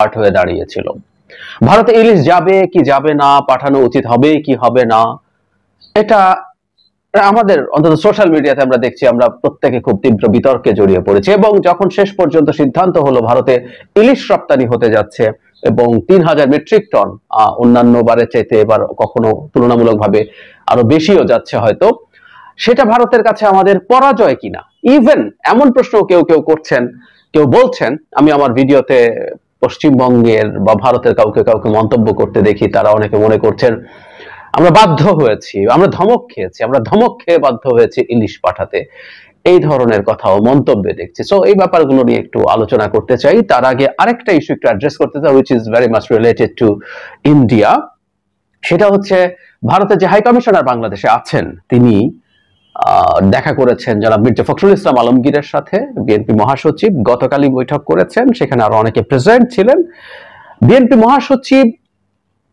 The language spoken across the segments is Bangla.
পার্ট হয়ে দাঁড়িয়েছিল। ভারতে ইলিশ যাবে কি যাবে না, পাঠানো উচিত হবে কি হবে না, এটা আমাদের অন্তত সোশ্যাল মিডিয়াতে আমরা দেখছি, আমরা প্রত্যেকে খুব তীব্র বিতর্কে জড়িয়ে পড়েছি। এবং যখন শেষ পর্যন্ত সিদ্ধান্ত হলো ভারতে ইলিশ রপ্তানি হতে যাচ্ছে এবং 3000 মেট্রিক টন, অন্যান্য বারের চাইতে এবার কখনো তুলনামূলকভাবে আরো বেশিও যাচ্ছে হয়তো, সেটা ভারতের কাছে আমাদের পরাজয় কিনা। ইভেন এমন প্রশ্ন কেউ কেউ করছেন, কেউ বলছেন, আমি আমার ভিডিওতে পশ্চিমবঙ্গের বা ভারতের কাউকে কাউকে মন্তব্য করতে দেখি, তারা অনেকে মনে করছেন আমরা বাধ্য হয়েছি, আমরা ধমক খেয়েছি, আমরা ধমক খেয়ে বাধ্য হয়েছি ইলিশ পাঠাতে, এই ধরনের কথাও মন্তব্যে দেখছি। সো এই ব্যাপারগুলো নিয়ে একটু আলোচনা করতে চাই। তার আগে আরেকটা ইস্যু একটু অ্যাড্রেস করতে চাই, which is very much related to India. সেটা হচ্ছে ভারতের যে হাই কমিশনার বাংলাদেশে আছেন, তিনি দেখা করেছেন জনাব মির্জা ফখরুল ইসলাম আলমগীরের সাথে, বিএনপি মহাসচিব গতকালই বৈঠক করেছেন, সেখানে আরো অনেকে প্রেজেন্ট ছিলেন। বিএনপি মহাসচিব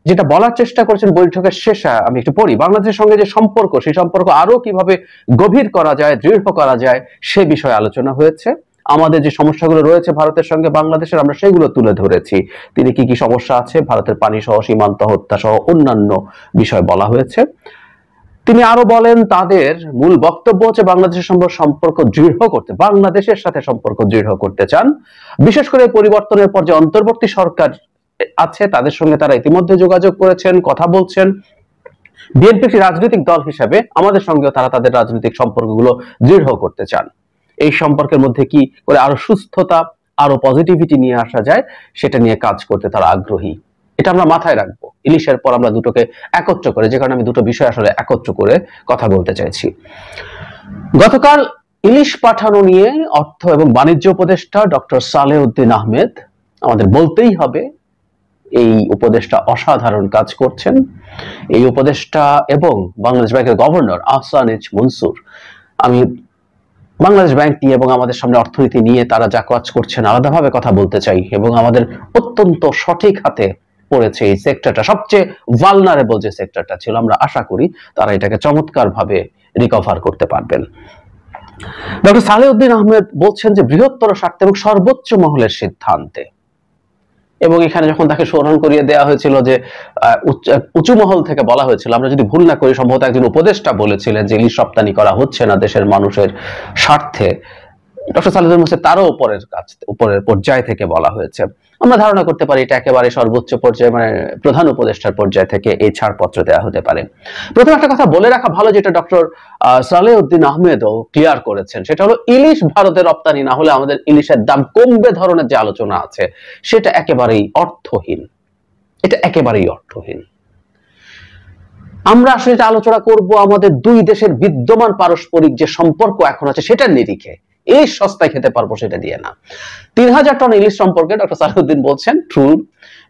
যেটা বলার চেষ্টা করেছেন বৈঠকের শেষে, আমি একটু পড়ি, বাংলাদেশের সঙ্গে যে সম্পর্ক, সেই সম্পর্ক আরো কিভাবে গভীর করা যায়, দৃঢ় করা যায়, সে বিষয়ে আলোচনা হয়েছে। আমাদের যে সমস্যাগুলো রয়েছে ভারতের সঙ্গে বাংলাদেশের, আমরা সেগুলো তুলে ধরেছি। তিনি কি কি সমস্যা আছে, ভারতের পানি সহ সীমান্ত হত্যা সহ অন্যান্য বিষয় বলা হয়েছে। তিনি আরো বলেন, তাদের মূল বক্তব্য হচ্ছে বাংলাদেশের সঙ্গে সম্পর্ক দৃঢ় করতে, বাংলাদেশের সাথে সম্পর্ক দৃঢ় করতে চান। বিশেষ করে পরিবর্তনের পর যে অন্তর্বর্তী সরকার আছে তাদের সঙ্গে তারা ইতিমধ্যে যোগাযোগ করেছেন, কথা বলছেন। বিএনপি একটি রাজনৈতিক দল হিসাবে আমাদের সঙ্গেও তারা তাদের রাজনৈতিক সম্পর্কগুলো দৃঢ় করতে চান। এই সম্পর্কের মধ্যে কি করে আরো সুস্থতা, আরো পজিটিভিটি নিয়ে আসা যায়, সেটা নিয়ে কাজ করতে তারা আগ্রহী। এটা আমরা মাথায় রাখবো। ইলিশের পর আমরা দুটোকে একত্র করে, যে কারণে আমি দুটো বিষয় আসলে একত্র করে কথা বলতে চাইছি। গতকাল ইলিশ পাঠানো নিয়ে অর্থ এবং বাণিজ্য উপদেষ্টা ডক্টর সালেউদ্দিন আহমেদ, আমাদের বলতেই হবে এই উপদেষ্টা অসাধারণ কাজ করছেন। এই উপদেষ্টা এবং বাংলাদেশ ব্যাংকের গভর্নর আহসানিজ মনসুর, আমি বাংলাদেশ ব্যাংক নিয়ে এবং আমাদের সামনে অর্থনীতি নিয়ে তারা যা কাজ করছেন আলাদাভাবে কথা বলতে চাই। এবং আমাদের অত্যন্ত সঠিক হাতে পড়েছে এই সেক্টরটা, সবচেয়ে ভালনারেবল যে সেক্টরটা ছিল, আমরা আশা করি তারা এটাকে চমৎকার ভাবে রিকভার করতে পারবেন। ডক্টর সালেউদ্দিন আহমেদ বলছেন যে বৃহত্তর স্বার্থে এবং সর্বোচ্চ মহলের সিদ্ধান্তে, এবং এখানে যখন তাকে স্মরণ করিয়ে দেওয়া হয়েছিল যে উঁচু মহল থেকে বলা হয়েছিল, আমরা যদি ভুল না করি সম্ভবত একজন উপদেষ্টা বলেছিলেন যে ইলিশ রপ্তানি করা হচ্ছে না দেশের মানুষের স্বার্থে, ডক্টর সালেউদ্দিন হোসেন তারও উপরের পর্যায় থেকে বলা হয়েছে। আমরা ধারণা করতে পারি এটা একেবারে সর্বোচ্চ পর্যায়ে, মানে প্রধান উপদেষ্টার পর্যায় থেকে এই ছাড়পত্র দেওয়া হতে পারে। প্রথম একটা কথা বলে রাখা ভালো, যেটা ডক্টর সালেউদ্দিন আহমেদও ক্লিয়ার করেছেন, সেটা হলো ইলিশ ভারতে রপ্তানি না হলে আমাদের ইলিশের দাম কমবে ধরনের যে আলোচনা আছে, সেটা একেবারেই অর্থহীন। এটা একেবারেই অর্থহীন। আমরা আসলে এটা আলোচনা করব আমাদের দুই দেশের বিদ্যমান পারস্পরিক যে সম্পর্ক এখন আছে সেটার নিরিখে। এই সস্তায় খেতে পারবো সেটা দিয়ে না। 3000 টন ইলিশ সম্পর্কে ডক্টর সালেউদ্দিন বলছেন, ট্রু,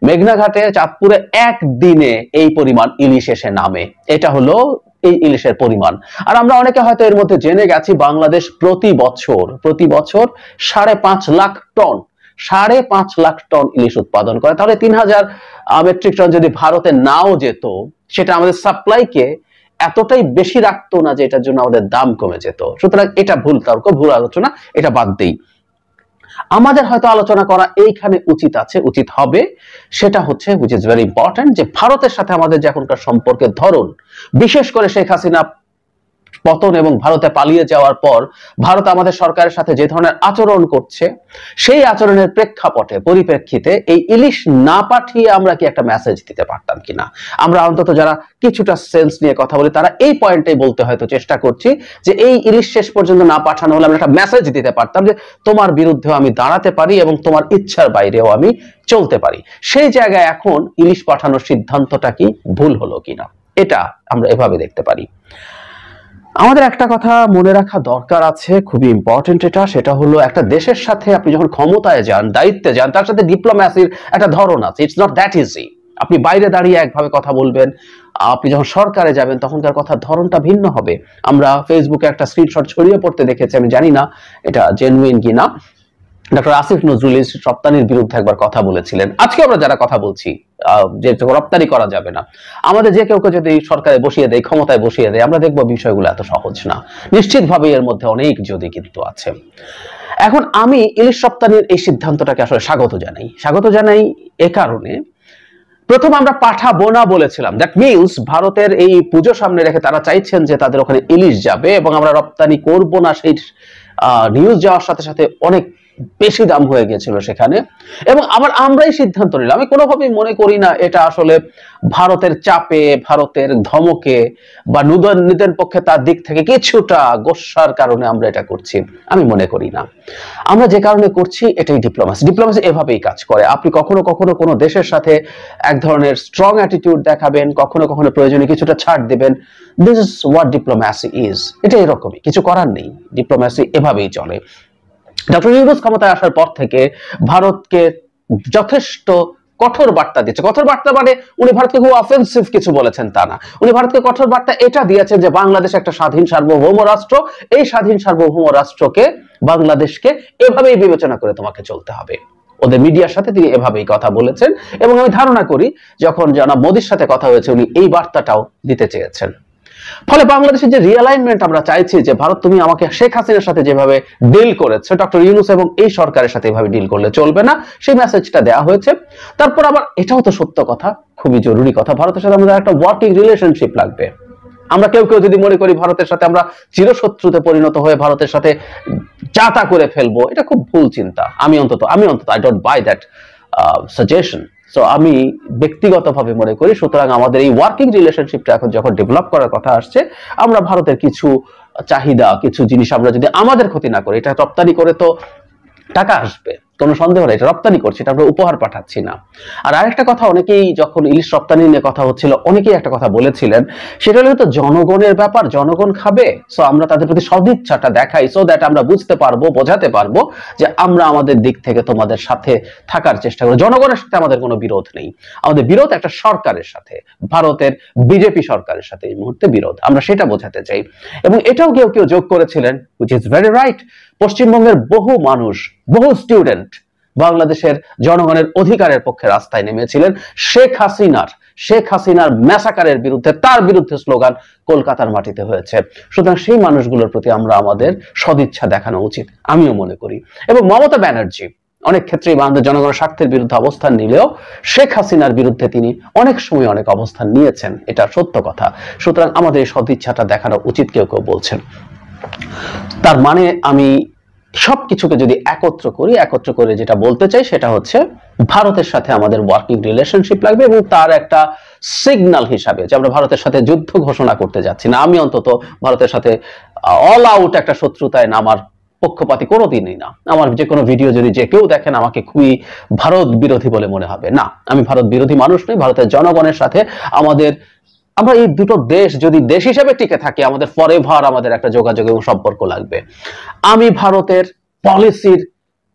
মেঘনাঘাটে চাঁদপুরে একদিনে এই পরিমাণ ইলিশ এসে নামে, এটা হলো এই ইলিশের পরিমাণ। আর আমরা অনেকে হয়তো এর মধ্যে জেনে গেছি, বাংলাদেশ প্রতি বছর 5.5 লাখ টন 5.5 লাখ টন ইলিশ উৎপাদন করে। তাহলে 3000 মেট্রিক টন যদি ভারতে নাও যেত, সেটা আমাদের সাপ্লাইকে এতটাই বেশি রাখতো না যে এটার জন্য আমাদের দাম কমে যেত। সুতরাং এটা ভুল তর্ক, ভুল আলোচনা, এটা বাদ দেই। আমাদের হয়তো আলোচনা করা এইখানে উচিত হবে, সেটা হচ্ছে which is very important, যে ভারতের সাথে আমাদের যে এখনকার সম্পর্কের ধরন, বিশেষ করে শেখ হাসিনা পতন এবং ভারতে পালিয়ে যাওয়ার পর ভারত আমাদের সরকারের সাথে যে ধরনের আচরণ করছে, সেই আচরণের পরিপ্রেক্ষিতে এই ইলিশ না পাঠিয়ে আমরা কি একটা মেসেজ দিতে পারতাম কিনা। আমরা অন্তত যারা কিছুটা সেন্স নিয়ে কথা বলি, তারা এই পয়েন্টটাই বলতে হয়তো চেষ্টা করছি যে এই ইলিশ শেষ পর্যন্ত না পাঠানো হলে আমরা একটা মেসেজ দিতে পারতাম যে তোমার বিরুদ্ধেও আমি দাঁড়াতে পারি এবং তোমার ইচ্ছার বাইরেও আমি চলতে পারি। সেই জায়গায় এখন ইলিশ পাঠানোর সিদ্ধান্তটা কি ভুল হলো কিনা, এটা আমরা এভাবে দেখতে পারি। আমাদের একটা কথা মনে রাখা দরকার আছে, খুবই ইম্পর্টেন্ট এটা, সেটা হলো একটা দেশের সাথে আপনি যখন ক্ষমতায় যান, দায়িত্বে যান, তার সাথে ডিপ্লোম্যাসির একটা ধরন আছে। It's not that easy. আপনি বাইরে দাঁড়িয়ে একভাবে কথা বলবেন, আপনি যখন সরকারে যাবেন তখনকার কথার ধরনটা ভিন্ন হবে। আমরা ফেসবুকে একটা স্ক্রিনশট ছড়িয়ে পড়তে দেখেছি, আমি জানি না এটা জেনুইন কিনা, ডক্টর আসিফ নজরুল রপ্তানির বিরুদ্ধে একবার কথা বলেছিলেন। আজকে আমরা যারা কথা বলছি যে রপ্তানি করা যাবে না, আমাদের যে কেউকে যদি সরকারে বসিয়ে দেয়, ক্ষমতায় বসিয়ে দেয়, আমরা দেখবো বিষয়গুলো এত সহজ না। নিশ্চিতভাবে এর মধ্যে অনেক যদি কিন্তু আছে। এখন আমি ইলিশ রপ্তানির এই সিদ্ধান্তটাকে আসলে স্বাগত জানাই এ কারণে, প্রথম আমরা পাঠাবো না বলেছিলাম, দ্যাট মিনস ভারতের এই পুজো সামনে রেখে তারা চাইছেন যে তাদের ওখানে ইলিশ যাবে এবং আমরা রপ্তানি করব না, সেই নিউজ যাওয়ার সাথে সাথে অনেক বেশি দাম হয়ে গিয়েছিল সেখানে, এবং আবার আমরাই সিদ্ধান্ত নিলাম। আমি কোনোভাবেই মনে করি না এটা আসলে ভারতের চাপে, ভারতের ধমকে বা নুদনের পক্ষে তার দিক থেকে কিছুটা গোস্বার কারণে আমরা এটা করছি, আমি মনে করি না। আমরা যে কারণে করছি এটাই ডিপ্লোম্যাসি। ডিপ্লোম্যাসি এভাবেই কাজ করে। আপনি কখনো কখনো কোনো দেশের সাথে এক ধরনের স্ট্রং অ্যাটিটিউড দেখাবেন, কখনো কখনো প্রয়োজনে কিছুটা ছাড় দিবেন। This is what diplomacy is. এটা এরকমই, কিছু করার নেই, ডিপ্লোম্যাসি এভাবেই চলে। ডক্টর ইউনূস ক্ষমতায় আসার পর থেকে ভারতকে যথেষ্ট কঠোর বার্তা দিচ্ছে। কঠোর বার্তা মানে উনি ভারতকে খুব অফেন্সিভ কিছু বলেছেন তা না, উনি ভারতকে কঠোর বার্তা এটা দিয়েছেন যে বাংলাদেশ একটা স্বাধীন সার্বভৌম রাষ্ট্র, এই স্বাধীন সার্বভৌম রাষ্ট্রকে, বাংলাদেশকে এভাবেই বিবেচনা করে তোমাকে চলতে হবে। ওদের মিডিয়ার সাথে তিনি এভাবেই কথা বলেছেন এবং আমি ধারণা করি যখন জনাব মোদির সাথে কথা হয়েছে উনি এই বার্তাটাও দিতে চেয়েছেন। ফলে বাংলাদেশের যে রিঅ্যালাইনমেন্ট আমরা চাইছি যে ভারত তুমি আমাকে শেখ হাসিনার সাথে যেভাবে ডিল করেছে, ডক্টর ইউনূস এবং এই সরকারের সাথে এভাবে ডিল করলে চলবে না, সেই মেসেজটা দেওয়া হয়েছে। তারপর আবার এটাও তো সত্য কথা, খুবই জরুরি কথা, ভারতের সাথে আমাদের একটা ওয়ার্কিং রিলেশনশিপ লাগবে। আমরা কেউ যদি মনে করি ভারতের সাথে আমরা চিরশত্রুতে পরিণত হয়ে ভারতের সাথে যাতা করে ফেলবো, এটা খুব ভুল চিন্তা। আমি অন্তত I don't by that suggestion. So আমি ব্যক্তিগতভাবে মনে করি, সুতরাং আমাদের এই ওয়ার্কিং রিলেশনশিপটা এখন যখন ডেভেলপ করার কথা আসছে, আমরা ভারতের কিছু চাহিদা, কিছু জিনিস আমরা যদি আমাদের ক্ষতি না করি, এটা রপ্তানি করে তো টাকা আসবে, কোনো সন্দেহ নেই, এটা রপ্তানি করছি, এটা আমরা উপহার পাঠাচ্ছি না। আর আরেকটা কথা, অনেকেই যখন ইলিশ রপ্তানি নিয়ে কথা হচ্ছিল, অনেকেই একটা কথা বলেছিলেন, সেটা হলো তো জনগণের ব্যাপার, জনগণ খাবে। সো আমরা তাদের প্রতি সদিচ্ছাটা দেখাই, সো দ্যাট আমরা বুঝতে পারবো, বোঝাতে পারবো যে আমরা আমাদের দিক থেকে তোমাদের সাথে থাকার চেষ্টা করি। জনগণের সাথে আমাদের কোনো বিরোধ নেই, আমাদের বিরোধ একটা সরকারের সাথে, ভারতের বিজেপি সরকারের সাথে এই মুহূর্তে বিরোধ, আমরা সেটা বোঝাতে চাই। এবং এটাও কেউ যোগ করেছিলেন, হুইচ ইজ ভেরি রাইট, পশ্চিমবঙ্গের বহু মানুষ, বহু স্টুডেন্ট বাংলাদেশের জনগণের অধিকারের পক্ষে রাস্তায় নেমেছিলেন শেখ হাসিনার ম্যাসাকারের বিরুদ্ধে, তার বিরুদ্ধে স্লোগান কলকাতার মাটিতে হয়েছে। সুতরাং সেই মানুষগুলোর প্রতি আমরা আমাদের সদিচ্ছা দেখানো উচিত, আমিও মনে করি। এবং মমতা ব্যানার্জি অনেক ক্ষেত্রেই বাংলাদেশ জনগণের স্বার্থের বিরুদ্ধে অবস্থান নিলেও শেখ হাসিনার বিরুদ্ধে তিনি অনেক সময় অনেক অবস্থান নিয়েছেন, এটা সত্য কথা। সুতরাং আমাদের এই সদিচ্ছাটা দেখানো উচিত, কেউ বলছেন। তার মানে আমি সবকিছুকে যদি একত্র করে যেটা বলতে চাই সেটা হচ্ছে ভারতের সাথে আমাদের ওয়ার্কিং রিলেশনশিপ লাগবে, এবং তার একটা সিগন্যাল হিসাবে যে আমরা ভারতের সাথে যুদ্ধ ঘোষণা করতে যাচ্ছি না। আমি অন্তত ভারতের সাথে অল আউট একটা শত্রুতায় নামার পক্ষপাতী কোনোদিনই না। আমার যে কোনো ভিডিও যদি যে কেউ দেখেন আমাকে খুবই ভারত বিরোধী বলে মনে হবে, না, আমি ভারত বিরোধী মানুষ নই। ভারতের জনগণের সাথে আমরা এই দুটো দেশ যদি দেশ হিসেবে টিকে থাকি, আমাদের ফরএভার আমাদের একটা যোগাযোগ এবং সম্পর্ক লাগবে। আমি ভারতের পলিসির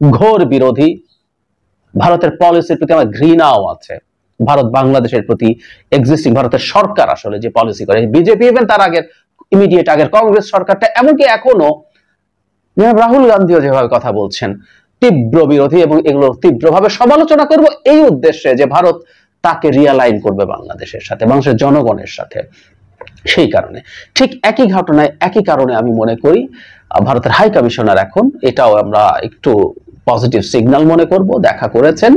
ঘোর বিরোধী, ভারতের পলিসির প্রতি আমার ঘৃণাও আছে। ভারত বাংলাদেশের প্রতি এক্সিস্টিং ভারতের সরকার আসলে যে পলিসি করে, বিজেপি ইভেন তার আগের ইমিডিয়েট আগের কংগ্রেস সরকারটা, এমনকি এখনো রাহুল গান্ধীও যেভাবে কথা বলছেন, তীব্র বিরোধী, এবং এগুলো তীব্রভাবে সমালোচনা করব এই উদ্দেশ্যে যে ভারত তাকে রিয়ালাইন করবে বাংলাদেশের সাথে, বাংলাদেশের জনগণের সাথে। সেই কারণে ঠিক একই ঘটনায় একই কারণে আমি মনে করি ভারতের হাই কমিশনার এখন এটাও আমরা একটু পজিটিভ সিগন্যাল মনে করব, দেখা করেছেন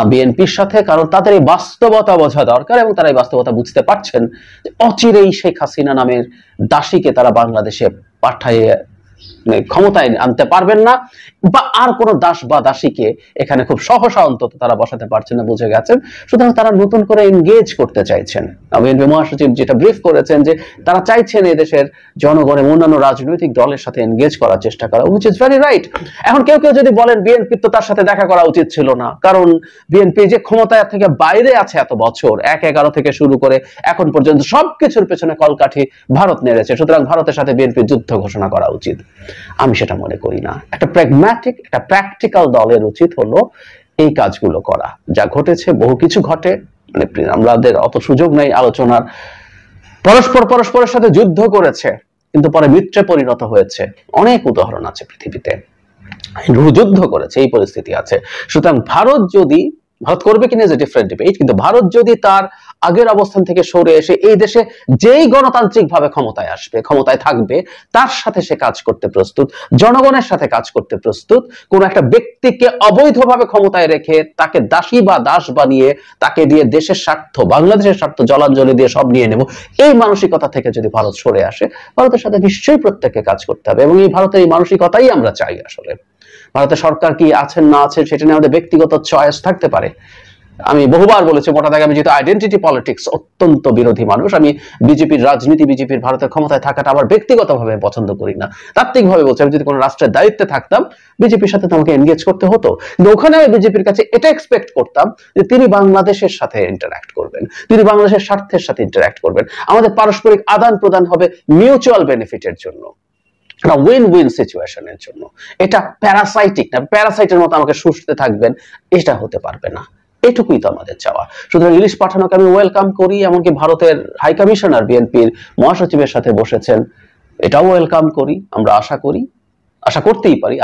বিএনপির সাথে, কারণ তাদের এই বাস্তবতা বোঝা দরকার এবং তারা এই বাস্তবতা বুঝতে পারছেন যে অচিরেই শেখ হাসিনা নামের দাসীকে তারা বাংলাদেশে পাঠাইয়ে ক্ষমতায় আনতে পারবেন না, বা আর কোন দাস বা দাসীকে এখানে খুব সহসা অন্তত তারা বসাতে পারছেন না, বুঝে গেছেন। সুতরাং তারা নতুন করে এনগেজ করতে চাইছেন। বিএনপি মহাসচিব যেটা ব্রিফ করেছেন যে তারা চাইছেন এদেশের জনগণের অন্যান্য রাজনৈতিক দলের সাথে এনগেজ করার চেষ্টা করা, হুইচ ইজ ভেরি রাইট। এখন কেউ যদি বলেন বিএনপি তো তার সাথে দেখা করা উচিত ছিল না, কারণ বিএনপি যে ক্ষমতায় থেকে বাইরে আছে এত বছর, ১/১১ থেকে শুরু করে এখন পর্যন্ত সবকিছুর পেছনে কলকাঠি ভারত নেড়েছে, সুতরাং ভারতের সাথে বিএনপির যুদ্ধ ঘোষণা করা উচিত। আমি সেটা মনে করি না। একটা প্র্যাগম্যাটিক, একটা প্র্যাকটিক্যাল দলের উচিত হলো এই কাজগুলো করা। যা ঘটেছে, বহু কিছু ঘটে, মানে আমাদের অত সুযোগ নেই আলোচনার। পরস্পরের সাথে যুদ্ধ করেছে কিন্তু পরে মিত্রে পরিণত হয়েছে, অনেক উদাহরণ আছে পৃথিবীতে। যুদ্ধ করেছে, এই পরিস্থিতি আছে। সুতরাং ভারত যদি ভারত করবে কিনা যে ডিফারেন্ট ডিবেট, কিন্তু ভারত যদি তার আগের অবস্থান থেকে সরে এসে এই দেশে যেই গণতান্ত্রিক ভাবে ক্ষমতায় আসবে, ক্ষমতায় থাকবে, তার সাথে সে কাজ করতে প্রস্তুত, জনগণের সাথে কাজ করতে প্রস্তুত। কোন একটা ব্যক্তিকে অবৈধভাবে ক্ষমতায় রেখে তাকে দাসী বা দাস বানিয়ে তাকে দিয়ে দেশের স্বার্থ, বাংলাদেশের স্বার্থ জলাঞ্জলি দিয়ে সব নিয়ে নেব, এই মানসিকতা থেকে যদি ভারত সরে আসে, ভারতের সাথে নিশ্চয়ই প্রত্যেককে কাজ করতে হবে। এবং এই ভারতের এই মানসিকতাই আমরা চাই। আসলে ভারতের সরকার কি আছেন না আছেন সেটা নিয়ে আমাদের ব্যক্তিগত চয়েস থাকতে পারে। আমি বহুবার বলেছি, মোটা দাগে আমি যেহেতু আইডেন্টিটি পলিটিক্স অত্যন্ত বিরোধী মানুষ, আমি বিজেপির রাজনীতি, বিজেপির ভারতের ক্ষমতায় থাকাটা আমার ব্যক্তিগতভাবে পছন্দ করি না। তাত্ত্বিকভাবে বলছি, আমি যদি কোনো রাষ্ট্রের দায়িত্বে থাকতাম, বিজেপির সাথে তো আমাকে এনগেজ করতে হতো, কিন্তু ওখানে আমি বিজেপির কাছে এটা এক্সপেক্ট করতাম যে তিনি বাংলাদেশের সাথে ইন্টারঅ্যাক্ট করবেন, তিনি বাংলাদেশের স্বার্থের সাথে ইন্টারঅ্যাক্ট করবেন, আমাদের পারস্পরিক আদান প্রদান হবে মিউচুয়াল বেনিফিটের জন্য, উইন উইন সিচুয়েশনের জন্য। এটা প্যারাসাইটিক না, প্যারাসাইটের মতো আমাকে শুষতে থাকবেন, এটা হতে পারবে না। এটুকুই তো আমাদের চাওয়া। সুতরাং ইলিশ পাঠানোকে আমি ওয়েলকাম করি, এমনকি ভারতের হাই কমিশনার বিএনপির মহাসচিবের সাথে বসেছেন, এটাও ওয়েলকাম করি। আমরা আশা করতেই পারি